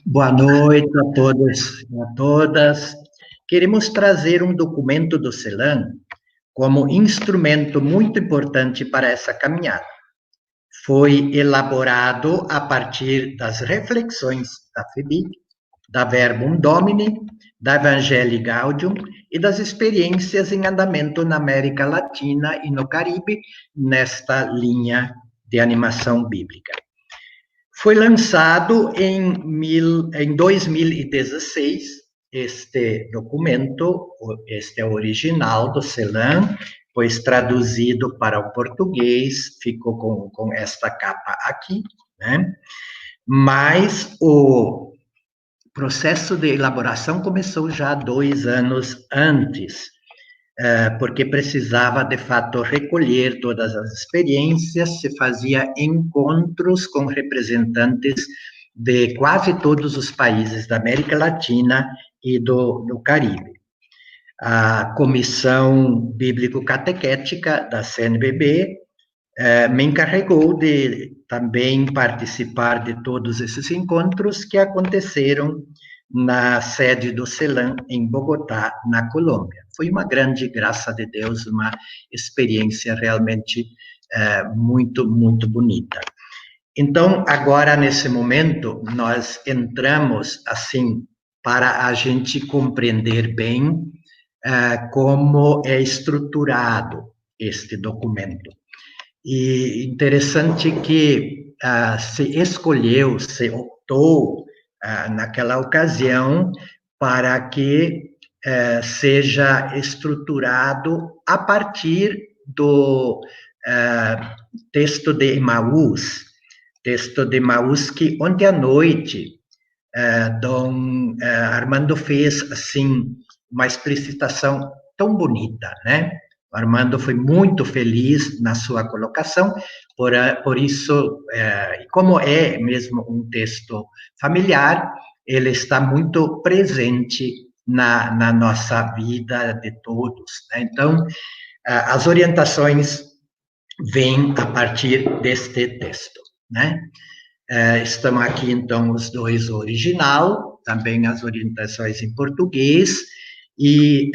Boa noite a todos e a todas. Queremos trazer um documento do CELAM como instrumento muito importante para essa caminhada. Foi elaborado a partir das reflexões da FEBIC, da Verbum Domini, da Evangelii Gaudium e das experiências em andamento na América Latina e no Caribe, nesta linha de animação bíblica. Foi lançado em 2016 este documento, este é o original do CELAM, pois traduzido para o português, ficou com esta capa aqui, né? Mas o processo de elaboração começou já 2 anos antes, porque precisava, de fato, recolher todas as experiências, se fazia encontros com representantes de quase todos os países da América Latina e do Caribe. A Comissão Bíblico-Catequética da CNBB me encarregou de também participar de todos esses encontros que aconteceram na sede do CELAM, em Bogotá, na Colômbia. Foi uma grande, graça de Deus, uma experiência realmente muito, muito bonita. Então, agora, nesse momento, nós entramos, assim, para a gente compreender bem como é estruturado este documento. E interessante que se optou naquela ocasião para que seja estruturado a partir do texto de Emaús que ontem à noite Dom Armando fez assim uma explicitação tão bonita, né? O Armando foi muito feliz na sua colocação, por isso, como é mesmo um texto familiar, ele está muito presente na nossa vida de todos, né? Então, as orientações vêm a partir deste texto, né? Estão aqui, então, os dois original, também as orientações em português, e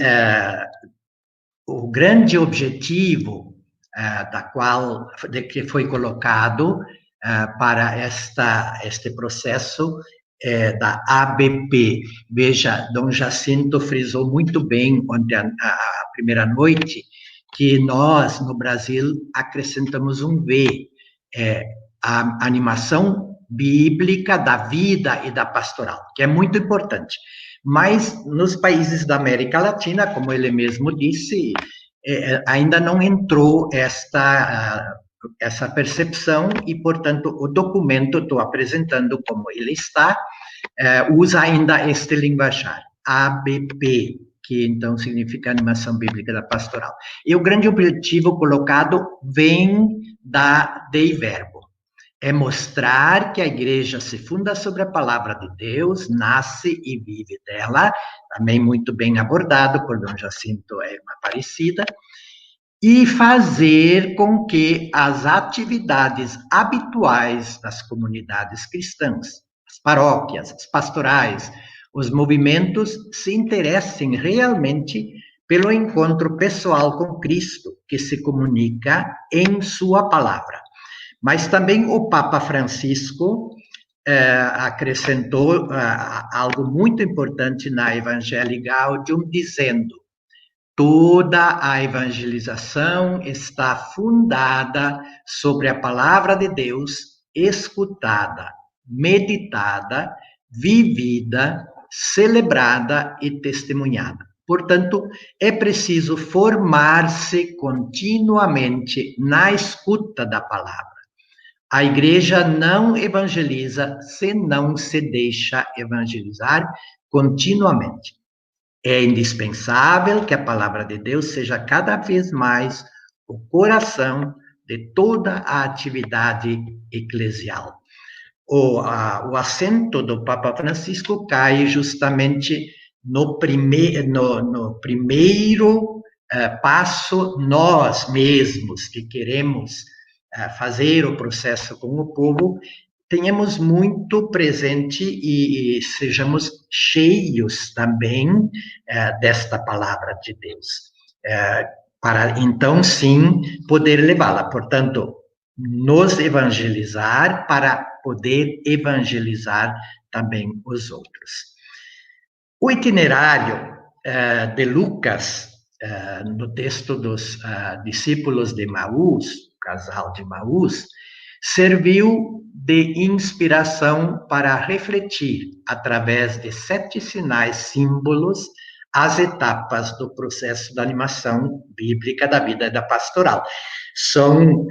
o grande objetivo de que foi colocado para este processo da ABP. Veja, Dom Jacinto frisou muito bem ontem a primeira noite que nós, no Brasil, acrescentamos um V, a animação bíblica da vida e da pastoral, que é muito importante. Mas nos países da América Latina, como ele mesmo disse, ainda não entrou essa percepção e, portanto, o documento, estou apresentando como ele está, usa ainda este linguajar, ABP, que então significa Animação Bíblica da Pastoral. E o grande objetivo colocado vem da Dei Verbo. É mostrar que a igreja se funda sobre a palavra de Deus, nasce e vive dela, também muito bem abordado por Dom Jacinto Aparecida, e fazer com que as atividades habituais das comunidades cristãs, as paróquias, as pastorais, os movimentos se interessem realmente pelo encontro pessoal com Cristo, que se comunica em sua palavra. Mas também o Papa Francisco acrescentou algo muito importante na Evangelii Gaudium, dizendo: toda a evangelização está fundada sobre a palavra de Deus, escutada, meditada, vivida, celebrada e testemunhada. Portanto, é preciso formar-se continuamente na escuta da palavra. A igreja não evangeliza se não se deixa evangelizar continuamente. É indispensável que a palavra de Deus seja cada vez mais o coração de toda a atividade eclesial. O acento do Papa Francisco cai justamente no primeiro passo, nós mesmos que queremos fazer o processo com o povo, tenhamos muito presente e sejamos cheios também desta palavra de Deus, para então sim poder levá-la. Portanto, nos evangelizar para poder evangelizar também os outros. O itinerário de Lucas, no texto dos discípulos de Emaús, o casal de Emaús, serviu de inspiração para refletir, através de 7 sinais símbolos, as etapas do processo da animação bíblica da vida da pastoral. São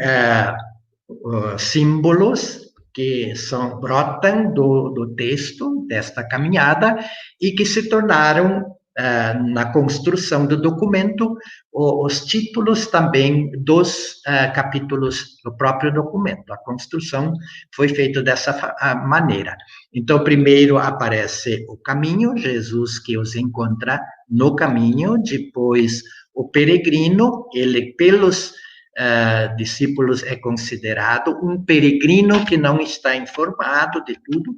símbolos que brotam do texto desta caminhada e que se tornaram, na construção do documento, os títulos também dos capítulos do próprio documento. A construção foi feita dessa maneira. Então, primeiro aparece o caminho, Jesus que os encontra no caminho, depois o peregrino, ele pelos discípulos é considerado um peregrino que não está informado de tudo,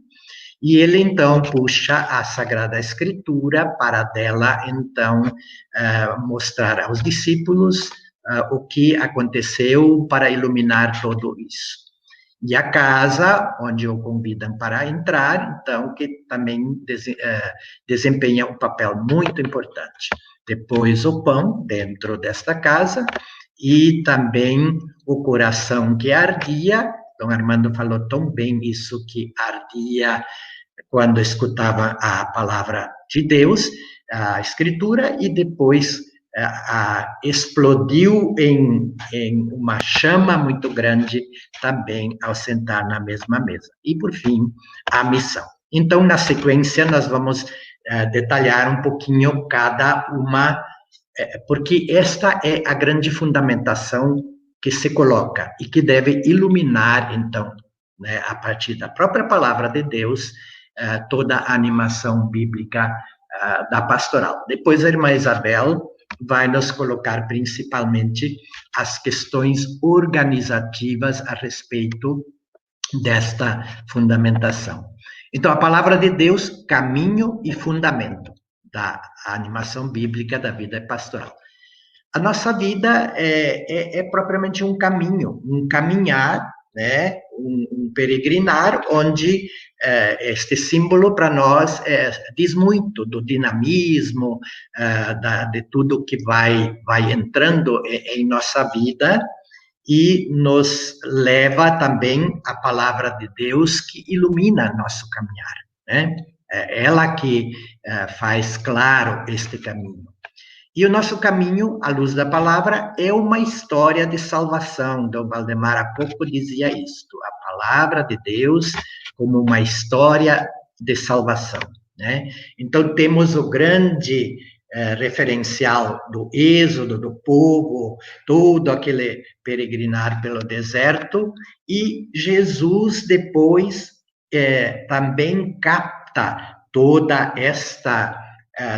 e ele então puxa a Sagrada Escritura para dela então mostrar aos discípulos o que aconteceu para iluminar tudo isso. E a casa, onde o convidam para entrar, então, que também desempenha um papel muito importante. Depois o pão dentro desta casa, e também o coração que ardia. Então, Armando falou tão bem isso, que ardia quando escutava a palavra de Deus, a Escritura, e depois explodiu em uma chama muito grande também ao sentar na mesma mesa. E, por fim, a missão. Então, na sequência, nós vamos detalhar um pouquinho cada uma, porque esta é a grande fundamentação que se coloca e que deve iluminar, então, né, a partir da própria palavra de Deus, toda a animação bíblica da pastoral. Depois a irmã Isabel vai nos colocar principalmente as questões organizativas a respeito desta fundamentação. Então, a palavra de Deus, caminho e fundamento da animação bíblica da vida pastoral. A nossa vida é propriamente um caminho, um caminhar, né, um peregrinar, onde este símbolo para nós diz muito do dinamismo, de tudo que vai entrando em nossa vida, e nos leva também à palavra de Deus, que ilumina nosso caminhar, né? É ela que faz claro este caminho. E o nosso caminho, à luz da palavra, é uma história de salvação. Dom Valdemar há pouco dizia isto, a palavra de Deus como uma história de salvação, né? Então, temos o grande referencial do êxodo do povo, todo aquele peregrinar pelo deserto, e Jesus depois também capta toda esta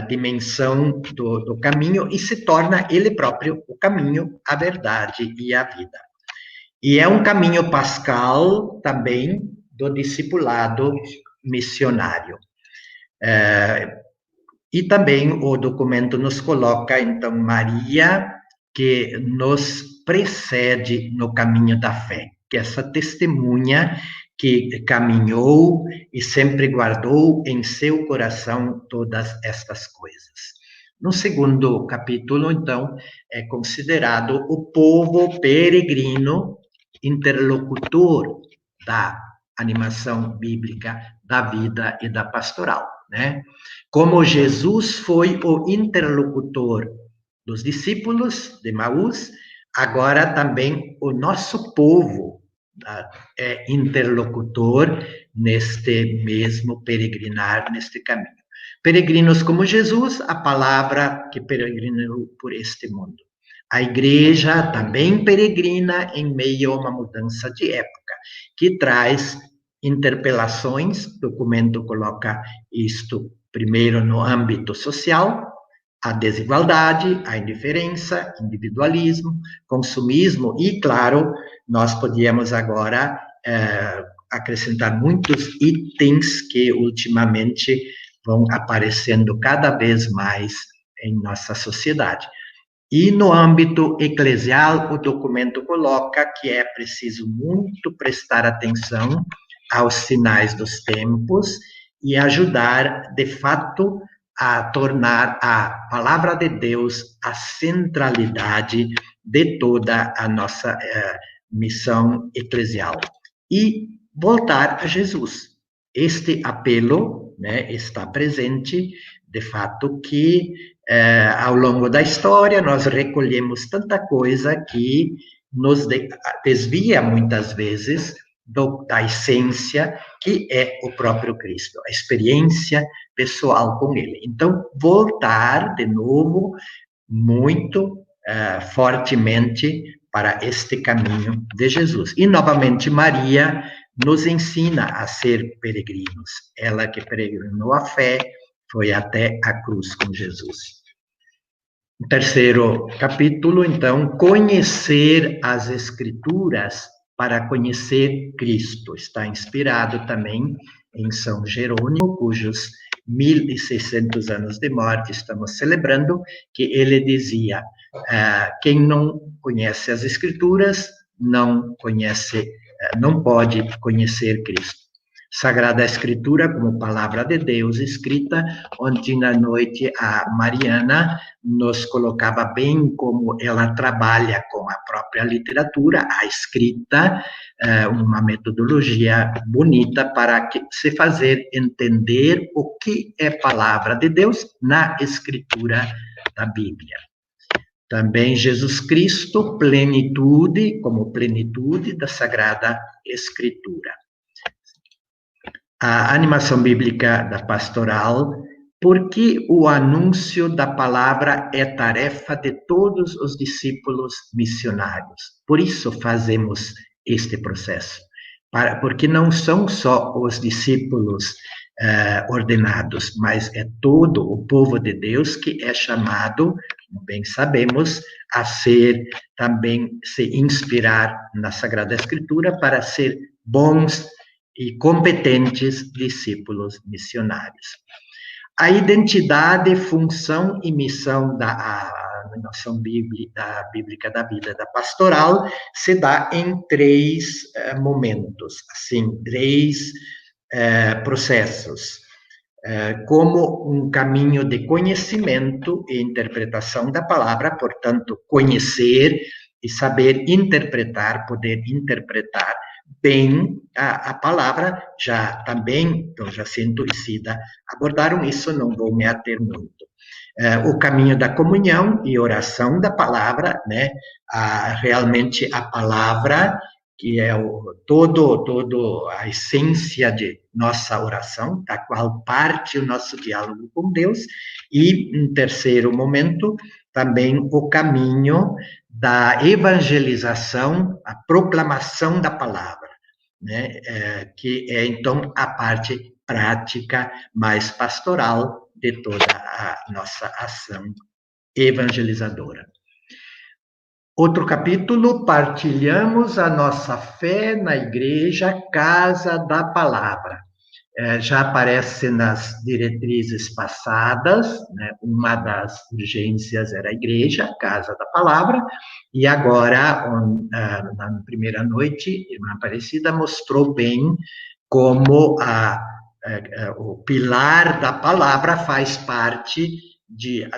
dimensão do caminho e se torna ele próprio o caminho, a verdade e a vida. E é um caminho pascal também do discipulado missionário. E também o documento nos coloca, então, Maria, que nos precede no caminho da fé, que é essa testemunha que caminhou e sempre guardou em seu coração todas estas coisas. No segundo capítulo, então, é considerado o povo peregrino, interlocutor da animação bíblica, da vida e da pastoral, né? Como Jesus foi o interlocutor dos discípulos de Emaús, agora também o nosso povo é interlocutor neste mesmo peregrinar, neste caminho. Peregrinos como Jesus, a palavra que peregrinou por este mundo. A igreja também peregrina em meio a uma mudança de época, que traz interpelações. O documento coloca isto primeiro no âmbito social, a desigualdade, a indiferença, individualismo, consumismo e, claro, nós podíamos agora acrescentar muitos itens que ultimamente vão aparecendo cada vez mais em nossa sociedade. E no âmbito eclesial, o documento coloca que é preciso muito prestar atenção aos sinais dos tempos e ajudar, de fato, a tornar a palavra de Deus a centralidade de toda a nossa missão eclesial. E voltar a Jesus. Este apelo, né, está presente, de fato, que ao longo da história nós recolhemos tanta coisa que nos desvia muitas vezes da essência que é o próprio Cristo, a experiência pessoal com Ele. Então, voltar de novo muito fortemente para este caminho de Jesus. E, novamente, Maria nos ensina a ser peregrinos. Ela que peregrinou a fé, foi até a cruz com Jesus. O terceiro capítulo, então, conhecer as Escrituras para conhecer Cristo. Está inspirado também em São Jerônimo, cujos 1.600 anos de morte estamos celebrando, que ele dizia, quem não conhece as Escrituras não pode conhecer Cristo. Sagrada Escritura como palavra de Deus escrita. Ontem na noite a Mariana nos colocava bem como ela trabalha com a própria literatura, a escrita, uma metodologia bonita para se fazer entender o que é palavra de Deus na Escritura da Bíblia. Também Jesus Cristo, plenitude, como plenitude da Sagrada Escritura. A animação bíblica da pastoral, porque o anúncio da palavra é tarefa de todos os discípulos missionários. Por isso fazemos este processo, porque não são só os discípulos ordenados, mas é todo o povo de Deus que é chamado, bem sabemos, a se inspirar na Sagrada Escritura para ser bons e competentes discípulos missionários. A identidade, função e missão da noção bíblica da vida da pastoral se dá em três momentos, assim, três processos. Como um caminho de conhecimento e interpretação da palavra, portanto, conhecer e saber interpretar, poder interpretar bem a palavra, então Jacinto e Cida abordaram isso, não vou me ater muito. O caminho da comunhão e oração da palavra, né? Realmente a palavra, que é todo a essência de nossa oração, da qual parte o nosso diálogo com Deus, e, em terceiro momento, também o caminho da evangelização, a proclamação da palavra, né? Que é, então, a parte prática mais pastoral de toda a nossa ação evangelizadora. Outro capítulo, partilhamos a nossa fé na Igreja Casa da Palavra. Já aparece nas diretrizes passadas, né? Uma das urgências era a Igreja, Casa da Palavra, e agora, na primeira noite, a irmã Aparecida mostrou bem como o pilar da palavra faz parte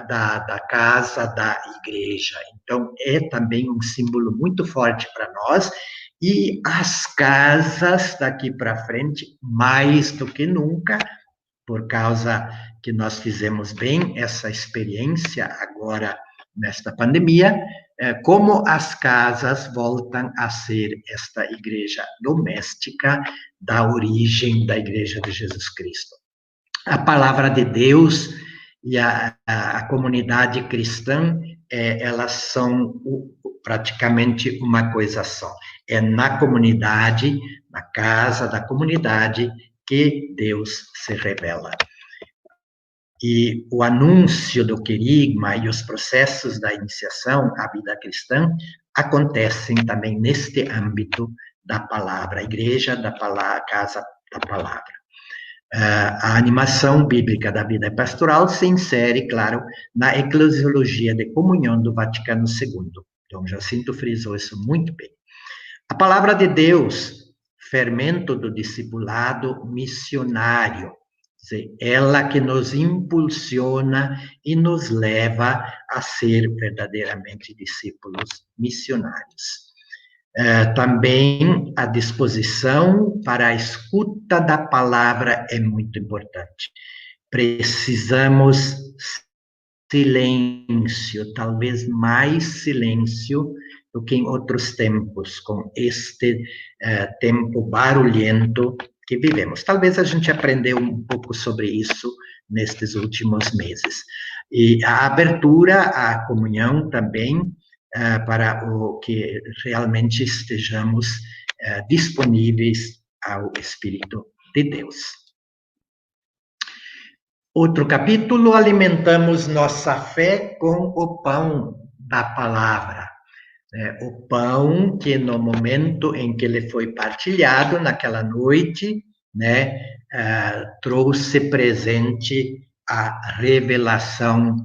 da casa da igreja. Então, é também um símbolo muito forte para nós, e as casas daqui para frente, mais do que nunca, por causa que nós fizemos bem essa experiência agora nesta pandemia, como as casas voltam a ser esta igreja doméstica da origem da Igreja de Jesus Cristo. A palavra de Deus e a comunidade cristã, elas são praticamente uma coisa só. É na comunidade, na casa da comunidade, que Deus se revela. E o anúncio do querigma e os processos da iniciação à vida cristã acontecem também neste âmbito da palavra, a igreja da palavra, a casa da palavra. A animação bíblica da vida pastoral se insere, claro, na eclesiologia de comunhão do Vaticano II. Dom Jacinto frisou isso muito bem. A palavra de Deus, fermento do discipulado missionário, ela que nos impulsiona e nos leva a ser verdadeiramente discípulos missionários. Também a disposição para a escuta da palavra é muito importante. Precisamos silêncio, talvez mais silêncio do que em outros tempos, com este tempo barulhento que vivemos. Talvez a gente aprendeu um pouco sobre isso nestes últimos meses. E a abertura à comunhão também, para o que realmente estejamos disponíveis ao Espírito de Deus. Outro capítulo, alimentamos nossa fé com o pão da palavra. O pão que no momento em que ele foi partilhado, naquela noite, trouxe presente a revelação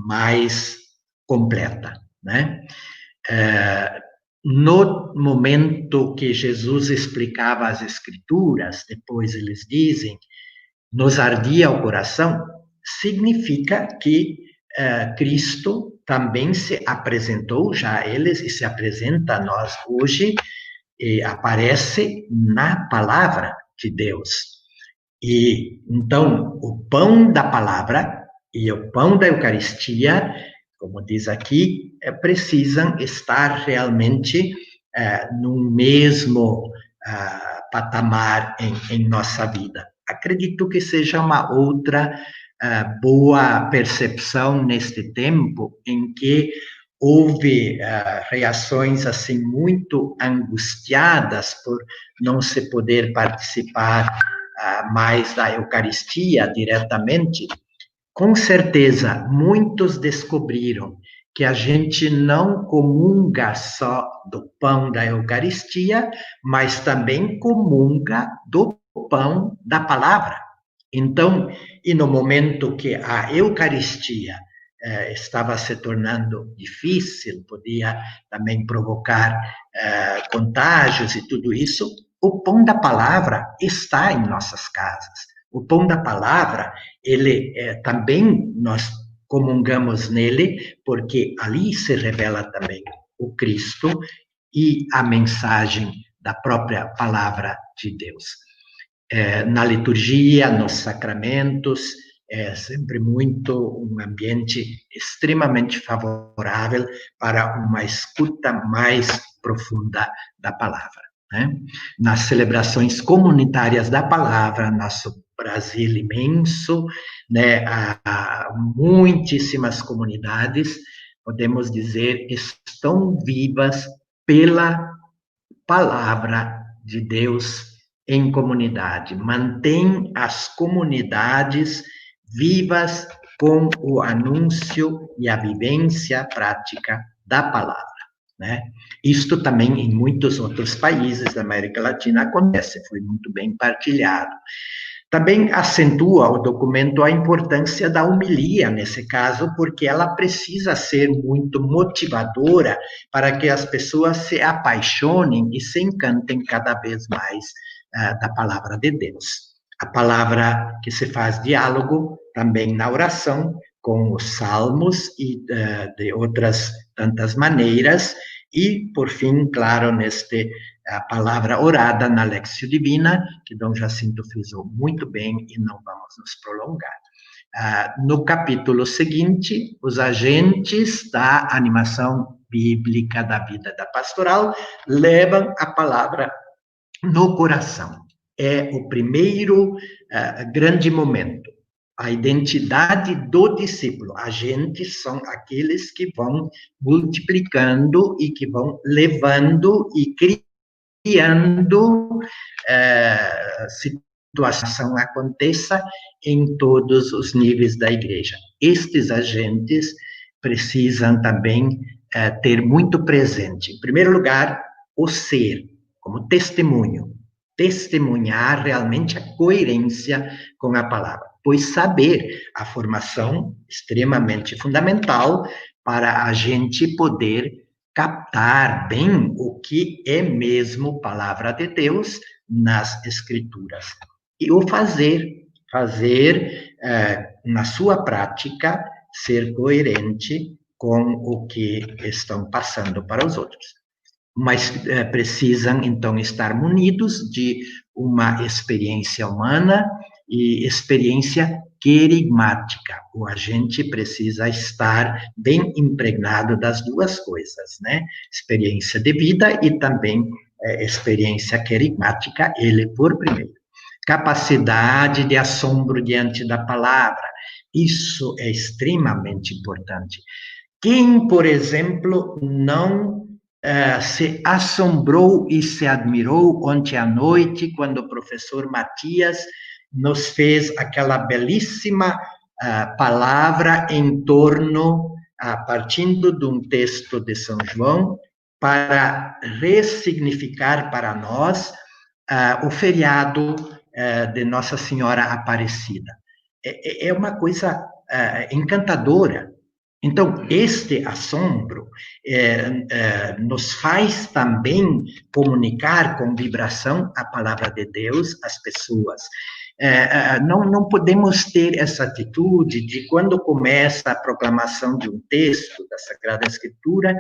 mais completa, no momento que Jesus explicava as Escrituras, depois eles dizem, nos ardia o coração, significa que Cristo também se apresentou já a eles e se apresenta a nós hoje, e aparece na palavra de Deus. E então, o pão da palavra e o pão da Eucaristia, como diz aqui, precisam estar realmente no mesmo patamar em nossa vida. Acredito que seja uma outra boa percepção neste tempo em que houve reações assim muito angustiadas por não se poder participar mais da Eucaristia diretamente. Com certeza, muitos descobriram que a gente não comunga só do pão da Eucaristia, mas também comunga do pão da palavra. Então, e no momento que a Eucaristia estava se tornando difícil, podia também provocar contágios e tudo isso, o pão da palavra está em nossas casas. O pão da palavra, ele também nós comungamos nele, porque ali se revela também o Cristo e a mensagem da própria palavra de Deus. Na liturgia, nos sacramentos, é sempre um ambiente extremamente favorável para uma escuta mais profunda da palavra. Nas celebrações comunitárias da palavra, nosso Brasil imenso, há muitíssimas comunidades, podemos dizer, estão vivas pela palavra de Deus em comunidade. Mantém as comunidades vivas com o anúncio e a vivência prática da palavra. Isto também em muitos outros países da América Latina acontece, foi muito bem partilhado. Também acentua o documento a importância da homilia, nesse caso, porque ela precisa ser muito motivadora para que as pessoas se apaixonem e se encantem cada vez mais da palavra de Deus. A palavra que se faz diálogo também na oração, com os salmos e de outras tantas maneiras, e, por fim, claro, a palavra orada na Lectio Divina, que Dom Jacinto frisou muito bem e não vamos nos prolongar. No capítulo seguinte, os agentes da animação bíblica da vida da pastoral levam a palavra no coração. É o primeiro grande momento. A identidade do discípulo. Agentes são aqueles que vão multiplicando e que vão levando e criando situação aconteça em todos os níveis da igreja. Estes agentes precisam também ter muito presente, em primeiro lugar, o ser, como testemunho. Testemunhar realmente a coerência com a palavra, pois saber a formação extremamente fundamental para a gente poder captar bem o que é mesmo palavra de Deus nas Escrituras. E o fazer na sua prática, ser coerente com o que estão passando para os outros. Mas precisam, então, estar munidos de uma experiência humana e experiência querigmática. O agente precisa estar bem impregnado das duas coisas, né? Experiência de vida e também experiência querigmática, ele por primeiro. Capacidade de assombro diante da palavra, isso é extremamente importante. Quem, por exemplo, não se assombrou e se admirou ontem à noite, quando o professor Matias nos fez aquela belíssima palavra em torno, partindo de um texto de São João, para ressignificar para nós o feriado de Nossa Senhora Aparecida. É uma coisa encantadora. Então, este assombro nos faz também comunicar com vibração a palavra de Deus às pessoas. Não podemos ter essa atitude de, quando começa a proclamação de um texto da Sagrada Escritura,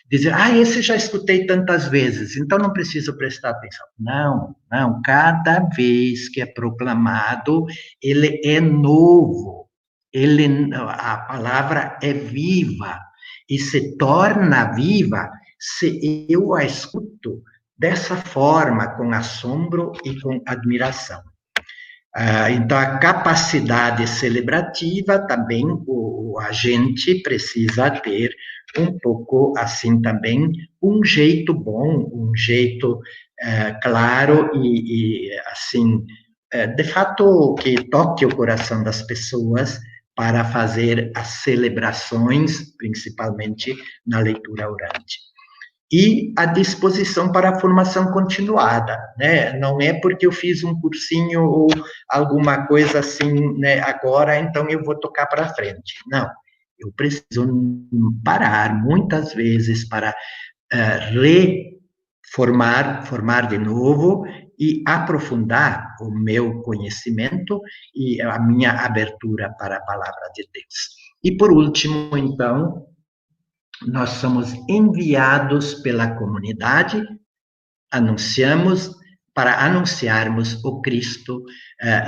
dizer, esse já escutei tantas vezes, então não preciso prestar atenção. Não, cada vez que é proclamado, ele é novo. A palavra é viva e se torna viva se eu a escuto dessa forma, com assombro e com admiração. Então, a capacidade celebrativa também o agente precisa ter um pouco, assim, também, um jeito bom, um jeito claro e assim, de fato, que toque o coração das pessoas para fazer as celebrações, principalmente na leitura orante. E a disposição para a formação continuada, né? Não é porque eu fiz um cursinho ou alguma coisa assim, né, agora, então eu vou tocar para frente. Não, eu preciso parar muitas vezes para formar de novo e aprofundar o meu conhecimento e a minha abertura para a palavra de Deus. E por último, então, nós somos enviados pela comunidade, para anunciarmos o Cristo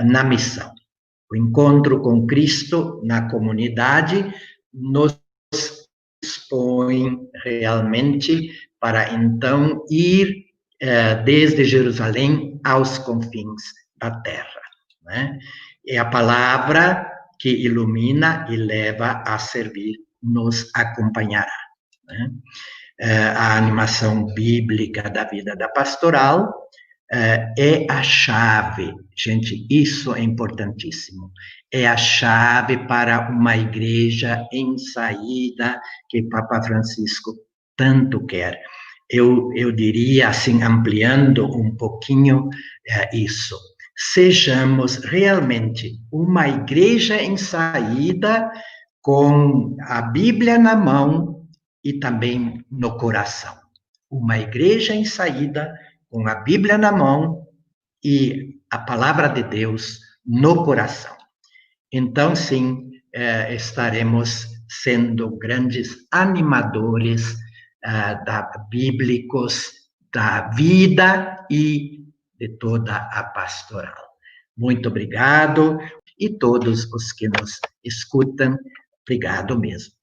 na missão. O encontro com Cristo na comunidade nos expõe realmente para, então, ir desde Jerusalém aos confins da terra, né? É a palavra que ilumina e leva a servir, nos acompanhará, né? A animação bíblica da vida da pastoral é a chave, gente, isso é importantíssimo, é a chave para uma igreja em saída que Papa Francisco tanto quer. Eu diria, assim, ampliando um pouquinho isso, sejamos realmente uma igreja em saída com a Bíblia na mão e também no coração. Uma igreja em saída com a Bíblia na mão e a palavra de Deus no coração. Então, sim, estaremos sendo grandes animadores bíblicos da vida e de toda a pastoral. Muito obrigado, e todos os que nos escutam, obrigado mesmo.